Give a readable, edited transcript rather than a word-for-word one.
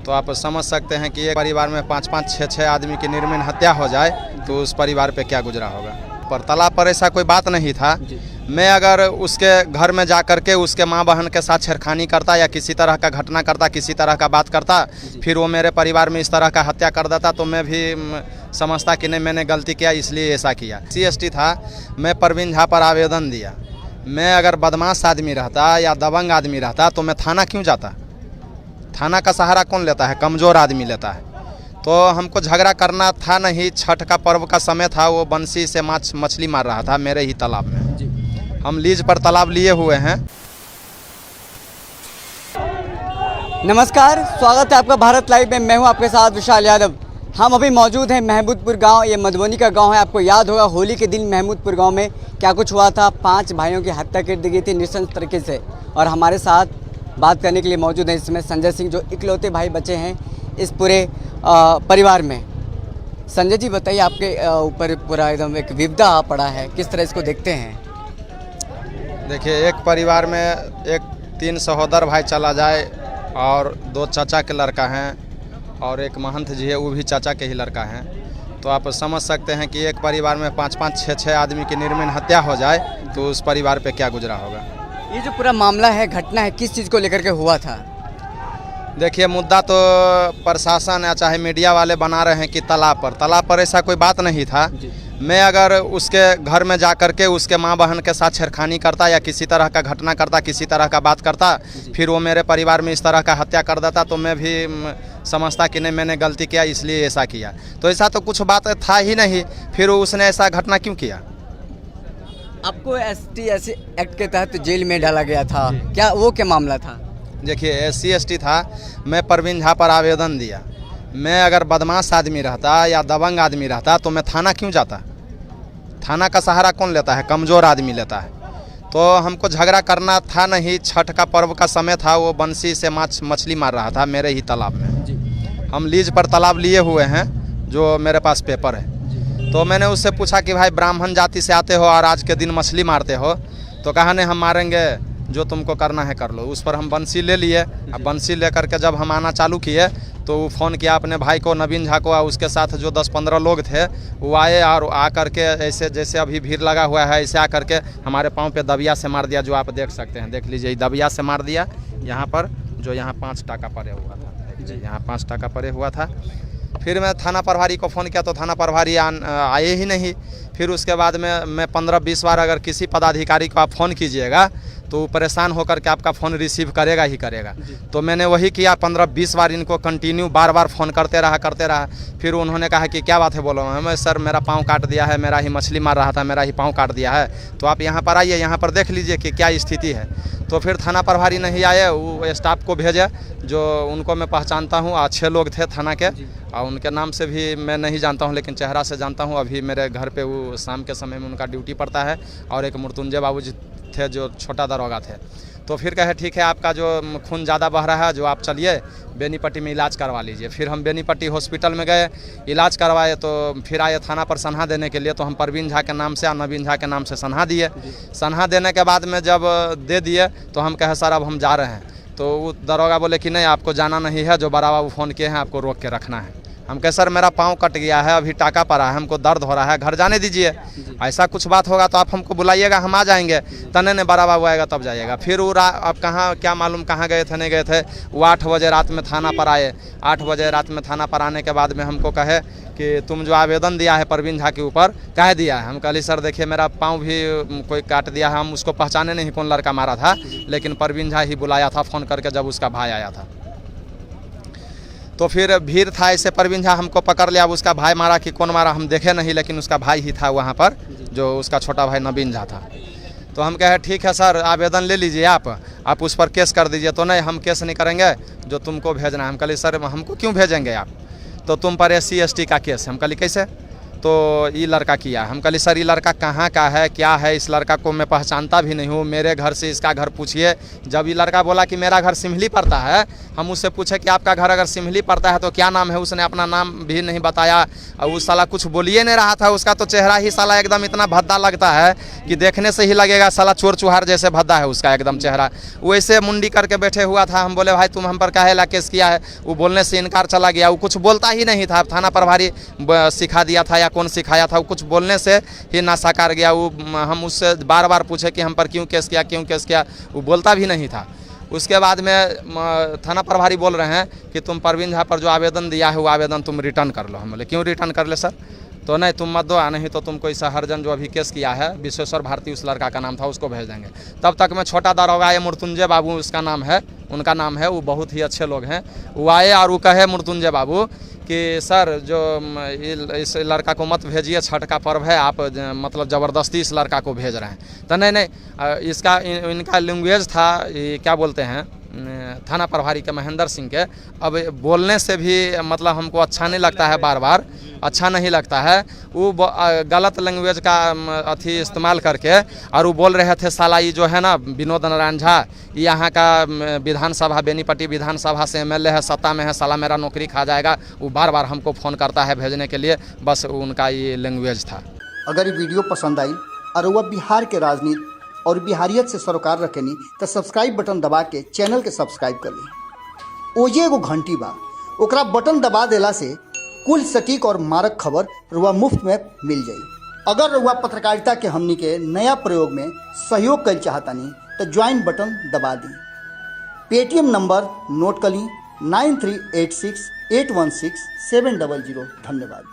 तो आप समझ सकते हैं कि एक परिवार में 5-5, 6-6 आदमी की निर्मम हत्या हो जाए तो उस परिवार पे क्या गुजरा होगा। पर तालाब पर ऐसा कोई बात नहीं था। मैं अगर उसके घर में जा कर के उसके माँ बहन के साथ छेड़खानी करता या किसी तरह का घटना करता, किसी तरह का बात करता, फिर वो मेरे परिवार में इस तरह का हत्या कर देता, तो मैं भी समझता कि नहीं मैंने गलती किया इसलिए ऐसा किया। CST था, मैं परवीन झा पर आवेदन दिया। मैं अगर बदमाश आदमी रहता या दबंग आदमी रहता तो मैं थाना क्यों जाता। थाना का सहारा कौन लेता है? कमज़ोर आदमी लेता है। तो हमको झगड़ा करना था नहीं। छठ का पर्व का समय था, वो बंसी से मछली मार रहा था मेरे ही तालाब में। हम लीज पर तालाब लिए हुए हैं। नमस्कार, स्वागत है आपका भारत लाइव में। मैं हूं आपके साथ विशाल यादव। हम अभी मौजूद हैं महमूदपुर गांव। ये मधुबनी का गांव है। आपको याद होगा होली के दिन महमूदपुर गांव में क्या कुछ हुआ था। 5 भाइयों की हत्या कर दी गई थी नृशंस तरीके से। और हमारे साथ बात करने के लिए मौजूद हैं इसमें संजय सिंह, जो इकलौते भाई बचे हैं इस पूरे परिवार में। संजय जी बताइए, आपके ऊपर पूरा एकदम एक विपदा पड़ा है, किस तरह इसको देखते हैं? देखिए, एक परिवार में एक 3 सहोदर भाई चला जाए और 2 चाचा के लड़का हैं और एक महंत जी है, वो भी चाचा के ही लड़का हैं, तो आप समझ सकते हैं कि एक परिवार में 5-5, 6-6 आदमी की निर्मम हत्या हो जाए तो उस परिवार पे क्या गुजरा होगा। ये जो पूरा मामला है, घटना है, किस चीज़ को लेकर के हुआ था? देखिए, मुद्दा तो प्रशासन या चाहे मीडिया वाले बना रहे हैं कि तालाब पर ऐसा कोई बात नहीं था। मैं अगर उसके घर में जा कर के उसके माँ बहन के साथ छेड़खानी करता या किसी तरह का घटना करता, किसी तरह का बात करता, फिर वो मेरे परिवार में इस तरह का हत्या कर देता, तो मैं भी समझता कि नहीं मैंने गलती किया इसलिए ऐसा किया। तो ऐसा तो कुछ बात था ही नहीं, फिर उसने ऐसा घटना क्यों किया। आपको ST एक्ट के तहत जेल में डाला गया था, क्या मामला था? देखिए, SC/ST था, मैं परवीन झा पर आवेदन दिया। मैं अगर बदमाश आदमी रहता या दबंग आदमी रहता तो मैं थाना क्यों जाता। थाना का सहारा कौन लेता है? कमज़ोर आदमी लेता है। तो हमको झगड़ा करना था नहीं। छठ का पर्व का समय था, वो बंसी से मछली मार रहा था मेरे ही तालाब में। हम लीज पर तालाब लिए हुए हैं, जो मेरे पास पेपर है। तो मैंने उससे पूछा कि भाई ब्राह्मण जाति से आते हो और आज के दिन मछली मारते हो, तो कहा नहीं हम मारेंगे, जो तुमको करना है कर लो। उस पर हम बंसी ले लिए। अब बंसी लेकर के जब हम आना चालू किए तो वो फ़ोन किया अपने भाई को, नवीन झा को, और उसके साथ जो 10-15 लोग थे वो आए और आ करके ऐसे जैसे अभी भीड़ लगा हुआ है ऐसे आ करके हमारे पाँव पे दबिया से मार दिया, जो आप देख सकते हैं। देख लीजिए, दबिया से मार दिया यहाँ पर, जो यहाँ 5 टाका पड़े हुआ था। यहाँ 5 टाका पड़े हुआ था। फिर मैं थाना प्रभारी को फ़ोन किया तो थाना प्रभारी आए ही नहीं। फिर उसके बाद में मैं 15-20 बार अगर किसी पदाधिकारी को आप फ़ोन कीजिएगा तो वो परेशान होकर के आपका फ़ोन रिसीव करेगा ही करेगा। तो मैंने वही किया, 15-20 बार इनको कंटिन्यू बार फ़ोन करते रहा। फिर उन्होंने कहा कि क्या बात है, बोलो। मैं सर मेरा पाँव काट दिया है, मेरा ही मछली मार रहा था, मेरा ही पाँव काट दिया है, तो आप यहाँ पर आइए, यहाँ पर देख लीजिए कि क्या स्थिति है। तो फिर थाना प्रभारी नहीं आए, वो स्टाफ को भेजे, जो उनको मैं पहचानता हूँ। अच्छे लोग थे थाना के, और उनके नाम से भी मैं नहीं जानता हूँ, लेकिन चेहरा से जानता हूँ। अभी मेरे घर पे वो शाम के समय में उनका ड्यूटी पड़ता है। और एक मृत्युंजय बाबू जी थे, जो छोटा दरोगा थे। तो फिर कहे ठीक है, आपका जो खून ज़्यादा बह रहा है, जो आप चलिए बेनीपट्टी में इलाज करवा लीजिए। फिर हम बेनीपट्टी हॉस्पिटल में गए, इलाज करवाए। तो फिर आए थाना पर सनहा देने के लिए। तो हम परवीन झा के नाम से और नवीन झा के नाम से सनहा दिए। सनहा देने के बाद में जब दे दिए तो हम कहे सर अब हम जा रहे हैं। तो वो दरोगा बोले कि नहीं, आपको जाना नहीं है, जो बड़ा बाबू फ़ोन किए हैं आपको रोक के रखना है। हम कहे सर मेरा पाँव कट गया है, अभी टाका पड़ा है, हमको दर्द हो रहा है, घर जाने दीजिए। ऐसा कुछ बात होगा तो आप हमको बुलाइएगा, हम आ जाएंगे। तने ने बड़ा बाबू आएगा तब जाइएगा। फिर वो अब कहाँ, क्या मालूम कहाँ गए थे, नहीं गए थे। वो 8 बजे रात में थाना पर आए। 8 बजे रात में थाना पर आने के बाद में हमको कहे कि तुम जो आवेदन दिया है परवीन झा के ऊपर, कह दिया है। हम कहली सर देखिए मेरा पाँव भी कोई काट दिया है। हम उसको पहचाने नहीं कौन लड़का मारा था, लेकिन परवीन झा ही बुलाया था फ़ोन करके जब उसका भाई आया था। तो फिर भीड़ था ऐसे, परवीन झा हमको पकड़ लिया। अब उसका भाई मारा कि कौन मारा हम देखे नहीं, लेकिन उसका भाई ही था वहाँ पर, जो उसका छोटा भाई नवीन झा था। तो हम कहे ठीक है सर, आवेदन ले लीजिए, आप उस पर केस कर दीजिए। तो नहीं, हम केस नहीं करेंगे, जो तुमको भेजना है। हम कहली सर हमको क्यों भेजेंगे आप, तो तुम पर SC/ST का केस। हम कहली कैसे, तो ये लड़का किया। हम कहली सर ये लड़का कहाँ का है, क्या है, इस लड़का को मैं पहचानता भी नहीं हूँ, मेरे घर से इसका घर पूछिए। जब ये लड़का बोला कि मेरा घर सिमली पड़ता है, हम उससे पूछे कि आपका घर अगर सिमली पड़ता है तो क्या नाम है, उसने अपना नाम भी नहीं बताया। और उस साला कुछ बोलिए नहीं रहा था, उसका तो चेहरा ही साला एकदम इतना भद्दा लगता है कि देखने से ही लगेगा साला चोर चुहार जैसे भद्दा है उसका एकदम चेहरा। वैसे मुंडी करके बैठे हुआ था। हम बोले भाई तुम हम पर काहे ला केस किया है, वो बोलने से इनकार चला गया। वो कुछ बोलता ही नहीं था, थाना प्रभारी सिखा दिया था या कौन सिखाया था, वो कुछ बोलने से ही नासाकार गया। वो हम उससे बार बार पूछे कि हम पर क्यों केस किया, क्यों केस किया, वो बोलता भी नहीं था। उसके बाद में थाना प्रभारी बोल रहे हैं कि तुम परवीन झा पर जो आवेदन दिया है वो आवेदन तुम रिटर्न कर लो। हम बोले क्यों रिटर्न कर ले सर, तो नहीं तुम मत दो, नहीं तो तुमको इस हरजन जो अभी केस किया है विश्वेश्वर भारती उस लड़का का नाम था, उसको भेज देंगे। तब तक में छोटा दारोगा ये मृत्युंजय बाबू उसका नाम है, उनका नाम है, वो बहुत ही अच्छे लोग हैं। वो आए और वो कहे मृत्युंजय बाबू कि सर जो इस लड़का को मत भेजिए, छठ का पर्व है, आप मतलब ज़बरदस्ती इस लड़का को भेज रहे हैं। तो नहीं इसका इनका लैंग्वेज था, क्या बोलते हैं थाना प्रभारी के महेंद्र सिंह के। अब बोलने से भी मतलब हमको अच्छा नहीं लगता है, बार बार अच्छा नहीं लगता है। वो गलत लैंग्वेज का अथी इस्तेमाल करके और वो बोल रहे थे साला ये जो है ना विनोद नारायण झा, यहाँ का विधानसभा बेनीपट्टी विधानसभा से एमएलए है, सत्ता में है, साला मेरा नौकरी खा जाएगा। वो बार बार हमको फ़ोन करता है भेजने के लिए, बस उनका ये लैंग्वेज था। अगर ये वीडियो पसंद आई और वह बिहार के राजनीति और बिहारियत से सरोकार रखेनी तो सब्सक्राइब बटन दबा के चैनल के सब्सक्राइब कर ली। ओजे एगो घंटी बा, ओकरा बटन दबा देला से कुल सटीक और मारक खबर रुआ मुफ्त में मिल जाई। अगर रुआ पत्रकारिता के हमनी के नया प्रयोग में सहयोग कर चाहतानी तो ज्वाइन बटन दबा दी। पेटीएम नंबर नोट कर ली 9386816700। धन्यवाद।